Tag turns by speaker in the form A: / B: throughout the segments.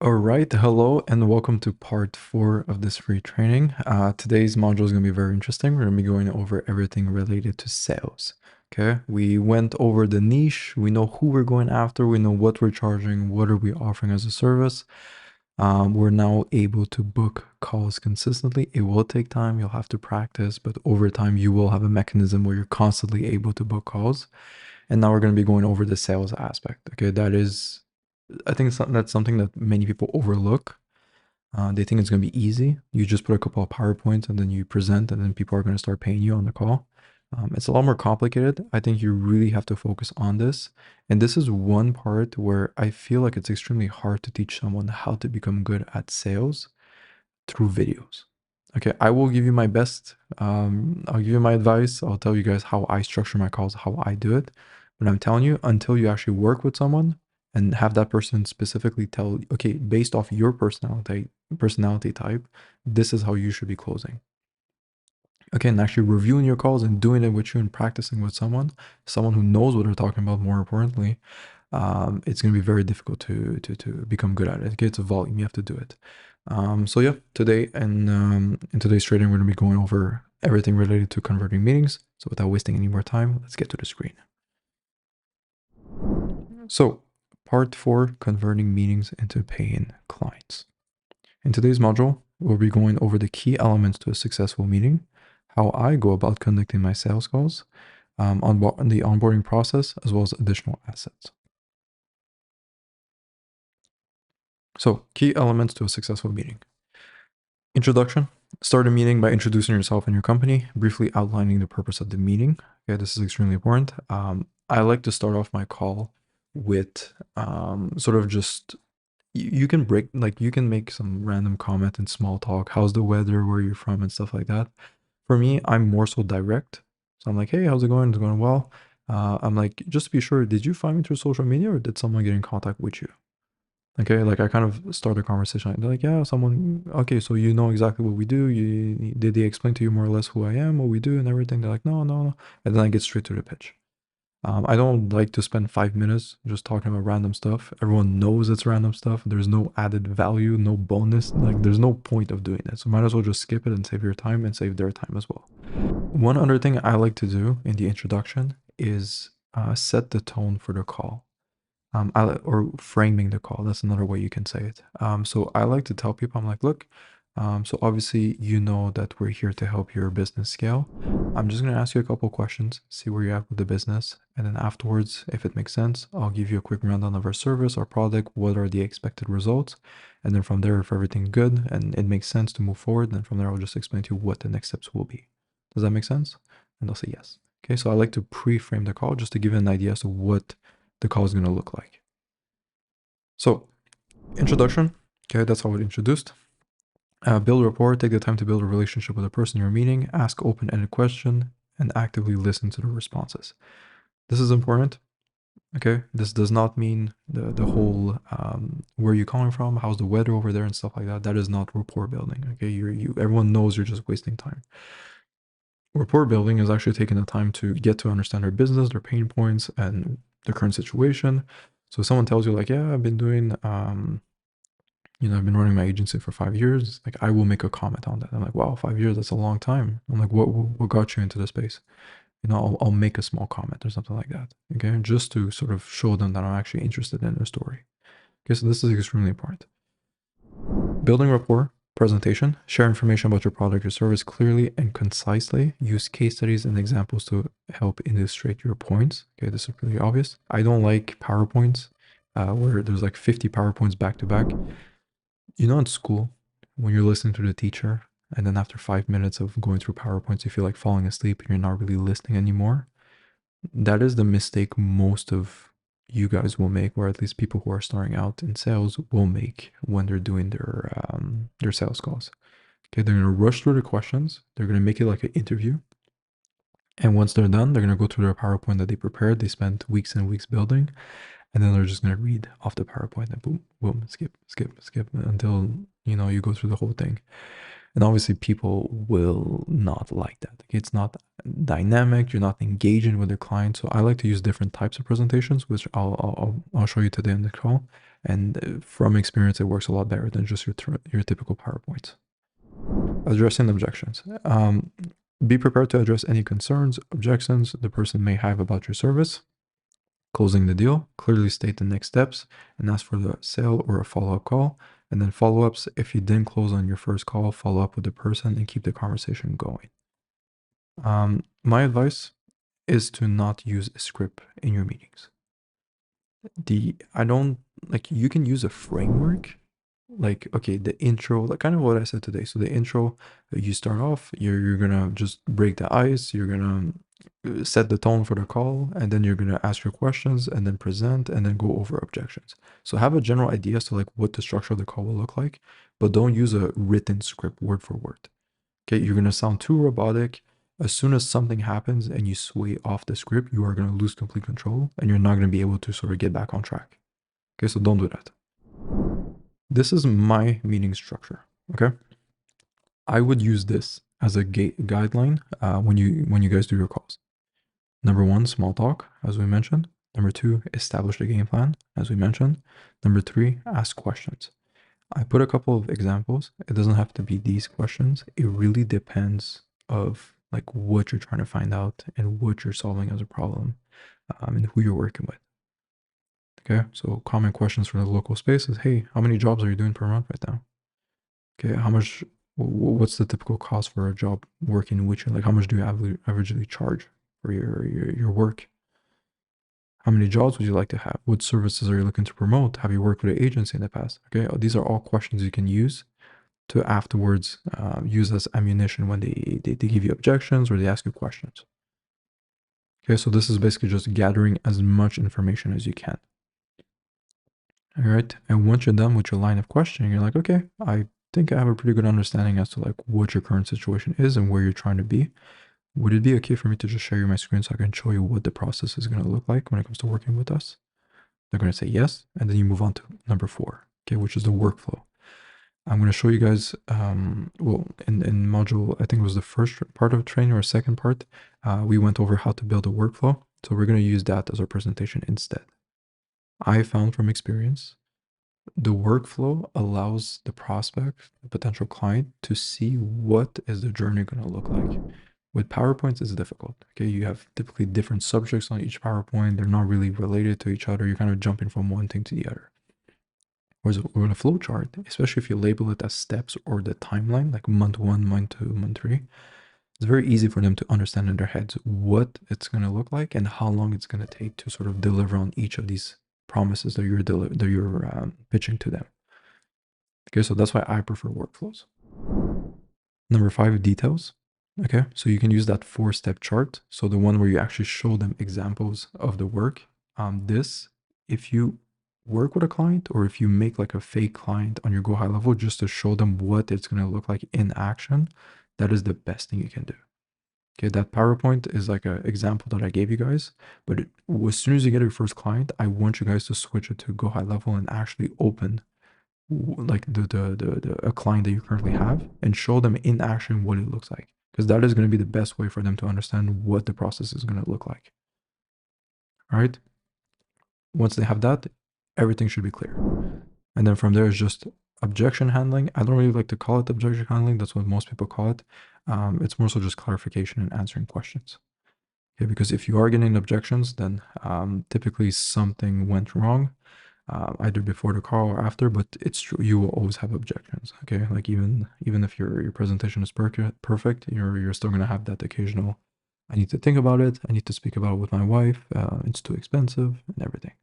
A: All right, hello and welcome to part 4 of this free training. Today's module is going to be very interesting. We're going to be going over everything related to sales. Okay, we went over the niche. We know who we're going after. We know what we're charging. What are we offering as a service? We're now able to book calls consistently. It will take time. You'll have to practice, but over time, you will have a mechanism where you're constantly able to book calls. And now we're going to be going over the sales aspect. Okay, I think that's something that many people overlook. They think it's going to be easy. You just put a couple of PowerPoints and then you present, and then people are going to start paying you on the call. It's a lot more complicated. I think you really have to focus on this. And this is one part where I feel like it's extremely hard to teach someone how to become good at sales through videos. Okay, I will give you my best. I'll give you my advice. I'll tell you guys how I structure my calls, how I do it. But I'm telling you, until you actually work with someone and have that person specifically tell, okay, based off your personality type, this is how you should be closing. Okay, and actually reviewing your calls and doing it with you and practicing with someone who knows what they're talking about. More importantly, it's going to be very difficult to become good at it. Okay, it's a volume, you have to do it. So yeah, today and in today's training, we're going to be going over everything related to converting meetings. So without wasting any more time, let's get to the screen. So part 4, converting meetings into paying clients. In today's module, we'll be going over the key elements to a successful meeting, how I go about conducting my sales calls, on the onboarding process, as well as additional assets. So key elements to a successful meeting. Introduction. Start a meeting by introducing yourself and your company, briefly outlining the purpose of the meeting. Okay, this is extremely important. I like to start off my call with sort of just you can you can make some random comment and small talk. How's the weather? Where you're from and stuff like that. For me, I'm more so direct. So I'm like, hey, how's it going? It's going well. I'm like, just to be sure, did you find me through social media or did someone get in contact with you? Okay, like I kind of start a conversation. They're like, yeah, someone, okay, so you know exactly what we do. Did they explain to you more or less who I am, what we do, and everything? They're like, no, no, no. And then I get straight to the pitch. I don't like to spend 5 minutes just talking about random stuff. Everyone knows it's random stuff. There's no added value, no bonus. Like, there's no point of doing it. So might as well just skip it and save your time and save their time as well. One other thing I like to do in the introduction is set the tone for the call. Or framing the call. That's another way you can say it. So I like to tell people, I'm like, look, so obviously you know that we're here to help your business scale. I'm just gonna ask you a couple questions, see where you're at with the business, and then afterwards, if it makes sense, I'll give you a quick rundown of our service, our product, what are the expected results, and then from there, if everything's good and it makes sense to move forward, then from there I'll just explain to you what the next steps will be. Does that make sense? And they'll say yes. Okay, so I like to pre-frame the call just to give you an idea as to what the call is going to look like. So, introduction. Okay, that's how it introduced. Build rapport. Take the time to build a relationship with the person you're meeting. Ask open-ended questions and actively listen to the responses. This is important. Okay, this does not mean the whole where are you calling from, how's the weather over there, and stuff like that. That is not rapport building. Okay, everyone knows you're just wasting time. Rapport building is actually taking the time to get to understand their business, their pain points, and the current situation. So if someone tells you like, yeah, I've been doing, I've been running my agency for 5 years. Like I will make a comment on that. I'm like, wow, 5 years, that's a long time. I'm like, what got you into the space? I'll make a small comment or something like that. Okay, just to sort of show them that I'm actually interested in their story. Okay, so this is extremely important. Building rapport. Presentation. Share information about your product or service clearly and concisely. Use case studies and examples to help illustrate your points. Okay, this is really obvious. I don't like PowerPoints where there's like 50 PowerPoints back to back. In school, when you're listening to the teacher, and then after 5 minutes of going through PowerPoints, you feel like falling asleep and you're not really listening anymore. That is the mistake most of you guys will make, or at least people who are starting out in sales will make when they're doing their sales calls. Okay, they're gonna rush through the questions. They're gonna make it like an interview, and once they're done, they're gonna go through their PowerPoint that they prepared. They spent weeks and weeks building, and then they're just gonna read off the PowerPoint and boom, boom, skip, skip, skip until you go through the whole thing. And obviously, people will not like that. It's not dynamic. You're not engaging with the client. So I like to use different types of presentations, which I'll show you today in the call. And from experience, it works a lot better than just your typical PowerPoint. Addressing objections. Be prepared to address any concerns, objections the person may have about your service. Closing the deal, clearly state the next steps and ask for the sale or a follow-up call. And then follow-ups, if you didn't close on your first call, follow up with the person and keep the conversation going. My advice is to not use a script in your meetings. I don't like, you can use a framework, like, okay, the intro, like kind of what I said today. So the intro, you start off, you're gonna just break the ice, you're gonna set the tone for the call, and then you're gonna ask your questions and then present and then go over objections. So have a general idea as to like what the structure of the call will look like, but don't use a written script word for word. Okay, you're gonna sound too robotic. As soon as something happens and you sway off the script, you are gonna lose complete control and you're not gonna be able to sort of get back on track. Okay, so don't do that. This is my meeting structure. Okay, I would use this as a guideline when you guys do your calls. Number one, small talk, as we mentioned. Number two, establish the game plan, as we mentioned. Number three, ask questions. I put a couple of examples. It doesn't have to be these questions. It really depends of like what you're trying to find out and what you're solving as a problem, and who you're working with. Okay, so common questions for the local space is, hey, how many jobs are you doing per month right now? Okay, how much, what's the typical cost for a job working in which, like how much do you averagely charge for your work? How many jobs would you like to have? What services are you looking to promote? Have you worked with an agency in the past? Okay, these are all questions you can use to afterwards use as ammunition when they give you objections or they ask you questions. Okay, so this is basically just gathering as much information as you can. All right, and once you're done with your line of questioning, you're like, okay, I think I have a pretty good understanding as to like what your current situation is and where you're trying to be. Would it be okay for me to just share you my screen so I can show you what the process is going to look like when it comes to working with us? They're going to say yes, and then you move on to number 4, okay, which is the workflow. I'm going to show you guys, well, in module, I think it was the first part of training or second part, we went over how to build a workflow. So we're going to use that as our presentation instead. I found from experience, the workflow allows the prospect, the potential client, to see what is the journey going to look like. With PowerPoints, it's difficult. Okay, you have typically different subjects on each PowerPoint. They're not really related to each other. You're kind of jumping from one thing to the other. Whereas with a flowchart, especially if you label it as steps or the timeline, like month 1, month 2, month 3, it's very easy for them to understand in their heads what it's going to look like and how long it's going to take to sort of deliver on each of these promises that you're pitching to them. Okay, so that's why I prefer workflows. Number 5, details. Okay, so you can use that 4-step chart. So the one where you actually show them examples of the work. If you work with a client or if you make like a fake client on your Go High level just to show them what it's going to look like in action, that is the best thing you can do. Okay, that PowerPoint is like an example that I gave you guys, but as soon as you get your first client, I want you guys to switch it to Go High level and actually open like a client that you currently have and show them in action what it looks like, because that is going to be the best way for them to understand what the process is going to look like. All right, once they have that, everything should be clear, and then from there is just objection handling. I don't really like to call it objection handling. That's what most people call it. It's more so just clarification and answering questions. Okay, because if you are getting objections, then typically something went wrong, either before the call or after. But it's true, you will always have objections. Okay, like even if your presentation is perfect, you're still gonna have that occasional, I need to think about it, I need to speak about it with my wife, it's too expensive and everything.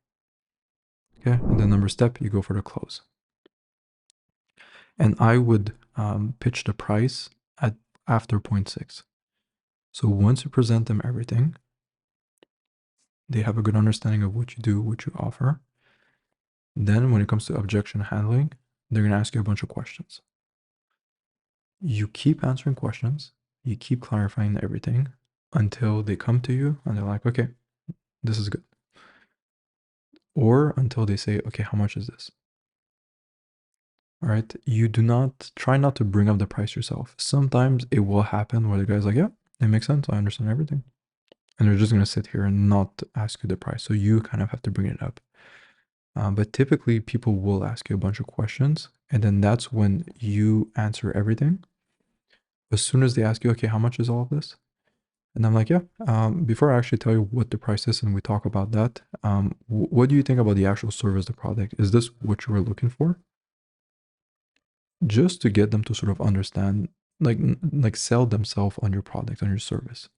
A: Okay, and then number step, you go for the close. And I would pitch the price at after 0.6. So once you present them everything, they have a good understanding of what you do, what you offer. Then when it comes to objection handling, they're going to ask you a bunch of questions. You keep answering questions, you keep clarifying everything until they come to you and they're like, okay, this is good. Or until they say, okay, how much is this? All right, you do not try not to bring up the price yourself. Sometimes it will happen where the guy's like, yeah, it makes sense, I understand everything. And they're just going to sit here and not ask you the price. So you kind of have to bring it up. But typically people will ask you a bunch of questions, and then that's when you answer everything. As soon as they ask you, okay, how much is all of this? And I'm like, yeah, before I actually tell you what the price is and we talk about that, what do you think about the actual service, the product? Is this what you were looking for? Just to get them to sort of understand, like sell themselves on your product, on your service.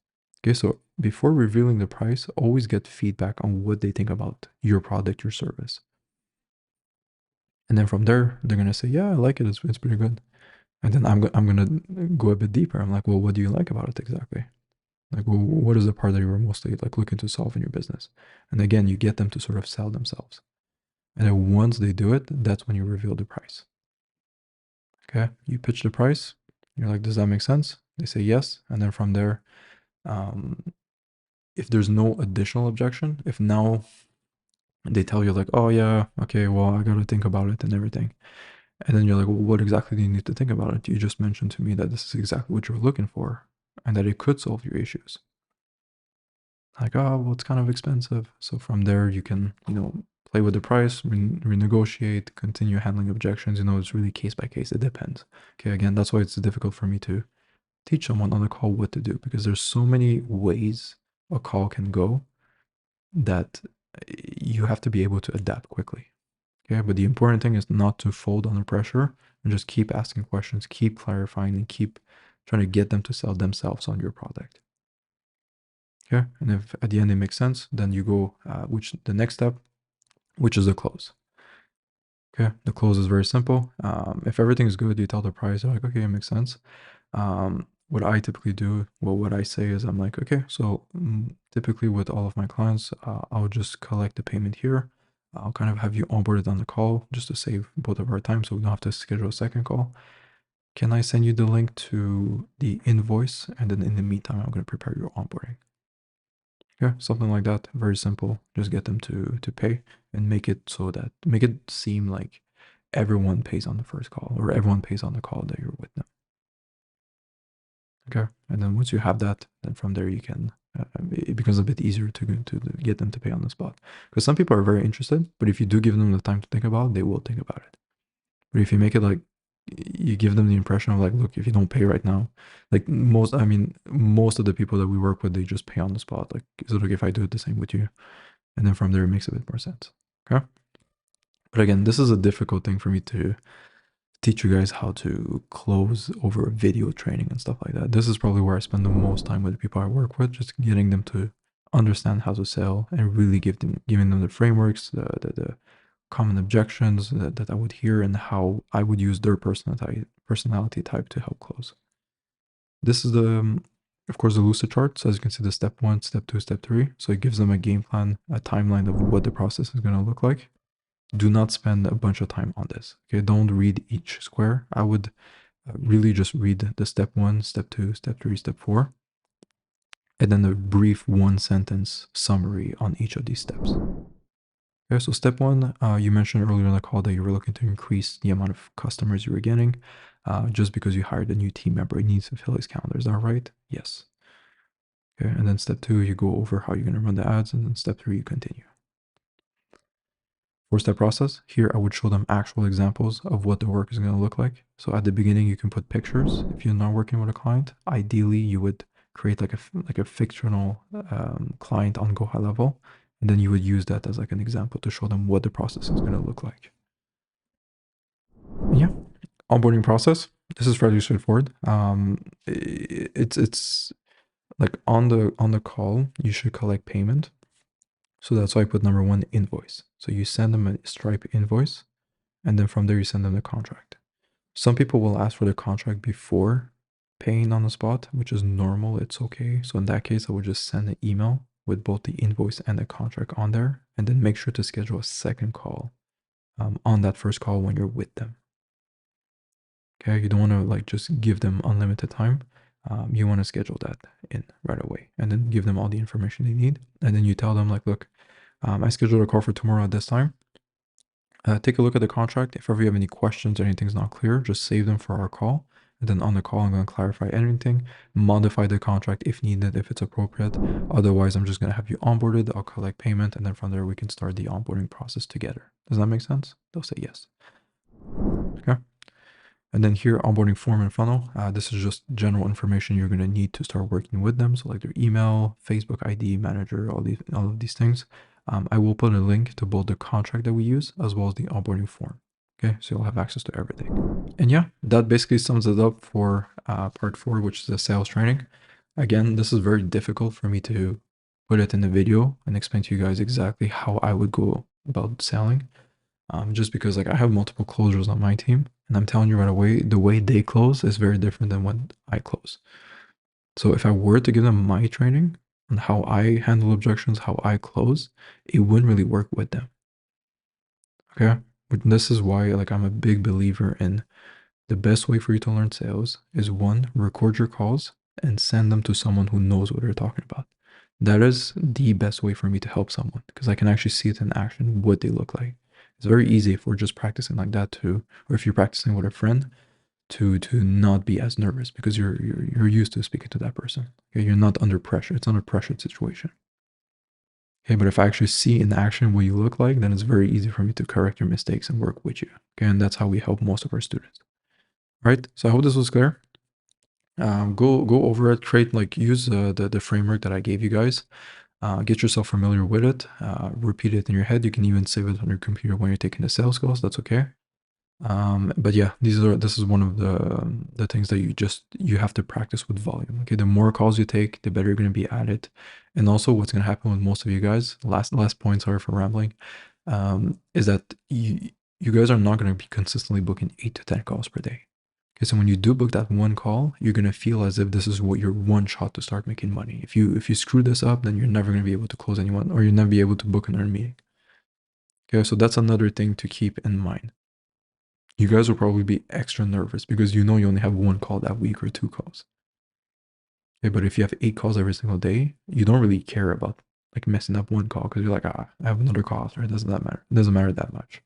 A: Okay, so before revealing the price, always get feedback on what they think about your product, your service. And then from there, they're gonna say, yeah, I like it, it's pretty good. And then I'm gonna go a bit deeper. I'm like, well, what do you like about it exactly? Like, well, what is the part that you were mostly like looking to solve in your business? And again, you get them to sort of sell themselves. And then once they do it, that's when you reveal the price. Okay, you pitch the price. You're like, does that make sense? They say yes. And then from there, um, if there's no additional objection, if now they tell you like, oh yeah, okay, well, I gotta think about it and everything. And then you're like, well, what exactly do you need to think about it? You just mentioned to me that this is exactly what you're looking for and that it could solve your issues. Like, oh, well, it's kind of expensive. So from there, you can, play with the price, renegotiate, continue handling objections. It's really case by case. It depends. Okay, again, that's why it's difficult for me to teach someone on the call what to do because there's so many ways a call can go that you have to be able to adapt quickly. Okay, but the important thing is not to fold under pressure and just keep asking questions, keep clarifying, and keep trying to get them to sell themselves on your product. Okay, and if at the end it makes sense, then you go, which the next step, which is the close. Okay, the close is very simple. If everything is good, you tell the price, they're like, okay, it makes sense. What I typically do, well, what I say is I'm like, okay, so typically with all of my clients, I'll just collect the payment here. I'll kind of have you onboarded on the call just to save both of our time so we don't have to schedule a second call. Can I send you the link to the invoice? And then in the meantime, I'm going to prepare your onboarding. Yeah, something like that. Very simple. Just get them to pay and make it seem like everyone pays on the first call or everyone pays on the call that you're with them. Okay, and then once you have that, then from there you can it becomes a bit easier to get them to pay on the spot. Because some people are very interested, but if you do give them the time to think about it, they will think about it. But if you make it like you give them the impression of like, look, if you don't pay right now, like most of the people that we work with, they just pay on the spot. Like, is it okay if I do it the same with you? And then from there, it makes a bit more sense. Okay. But again, this is a difficult thing for me to teach you guys how to close over video training and stuff like that. This is probably where I spend the most time with the people I work with, just getting them to understand how to sell and really giving them the frameworks, the common objections that I would hear and how I would use their personality type to help close. This is of course, the Lucid So as you can see, the step 1, step 2, step 3. So it gives them a game plan, a timeline of what the process is going to look like. Do not spend a bunch of time on this. Okay, don't read each square. I would really just read the step 1, step 2, step 3, step 4, and then a brief 1-sentence summary on each of these steps. Okay, so step 1, you mentioned earlier in the call that you were looking to increase the amount of customers you were getting just because you hired a new team member. It needs to fill his calendar. Is that right? Yes. Okay, and then step 2, you go over how you're going to run the ads, and then step 3, you continue. 4-step process. Here, I would show them actual examples of what the work is going to look like. So at the beginning, you can put pictures. If you're not working with a client, ideally, you would create like a fictional client on Go High Level, and then you would use that as like an example to show them what the process is going to look like. Yeah, onboarding process. This is fairly straightforward. It's like on the call, you should collect payment. So that's why I put number 1, invoice. So you send them a Stripe invoice, and then from there you send them the contract. Some people will ask for the contract before paying on the spot, which is normal. It's okay. So in that case, I would just send an email with both the invoice and the contract on there, and then make sure to schedule a second call on that first call when you're with them. Okay, you don't want to like just give them unlimited time. You want to schedule that in right away and then give them all the information they need. And then you tell them like, look, I scheduled a call for tomorrow at this time. Take a look at the contract. If ever you have any questions or anything's not clear, just save them for our call. And then on the call, I'm going to clarify anything, modify the contract if needed, if it's appropriate. Otherwise, I'm just going to have you onboarded. I'll collect payment. And then from there, we can start the onboarding process together. Does that make sense? They'll say yes. Okay. And then here, onboarding form and funnel. This is just general information you're going to need to start working with them. So like their email, Facebook ID, manager, all of these things. I will put a link to both the contract that we use as well as the onboarding form. Okay, so you'll have access to everything. And yeah, that basically sums it up for part 4, which is the sales training. Again, this is very difficult for me to put it in the video and explain to you guys exactly how I would go about selling. Just because like I have multiple closers on my team, and I'm telling you right away, the way they close is very different than when I close. So if I were to give them my training on how I handle objections, how I close, it wouldn't really work with them. Okay? But this is why like I'm a big believer in the best way for you to learn sales is 1, record your calls and send them to someone who knows what they're talking about. That is the best way for me to help someone because I can actually see it in action, what they look like. It's very easy if we're just practicing like that too, or if you're practicing with a friend to not be as nervous because you're used to speaking to that person. Okay, you're not under pressure. It's not a pressured situation. Okay, but if I actually see in action what you look like, then it's very easy for me to correct your mistakes and work with you. Okay, and that's how we help most of our students. All right, so I hope this was clear. Go over it, use the framework that I gave you guys. Get yourself familiar with it. Repeat it in your head. You can even save it on your computer when you're taking the sales calls. That's okay. But yeah, this is one of the things that you have to practice with volume. Okay, the more calls you take, the better you're going to be at it. And also, what's going to happen with most of you guys, last point, sorry for rambling, is that you guys are not going to be consistently booking 8 to 10 calls per day. Okay, so when you do book that one call, you're gonna feel as if this is what your one shot to start making money. If you screw this up, then you're never gonna be able to close anyone, or you'll never be able to book another meeting. Okay, so that's another thing to keep in mind. You guys will probably be extra nervous because you know you only have one call that week or 2 calls. Okay, but if you have 8 calls every single day, you don't really care about like messing up one call because you're like, I have another call, or it doesn't that matter. It doesn't matter that much.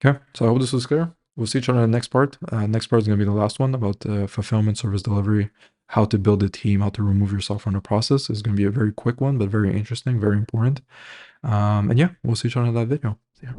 A: Okay, so I hope this was clear. We'll see each other in the next part. Next part is going to be the last one about fulfillment, service delivery, how to build a team, how to remove yourself from the process. It's going to be a very quick one, but very interesting, very important. And yeah, we'll see each other in that video. See ya.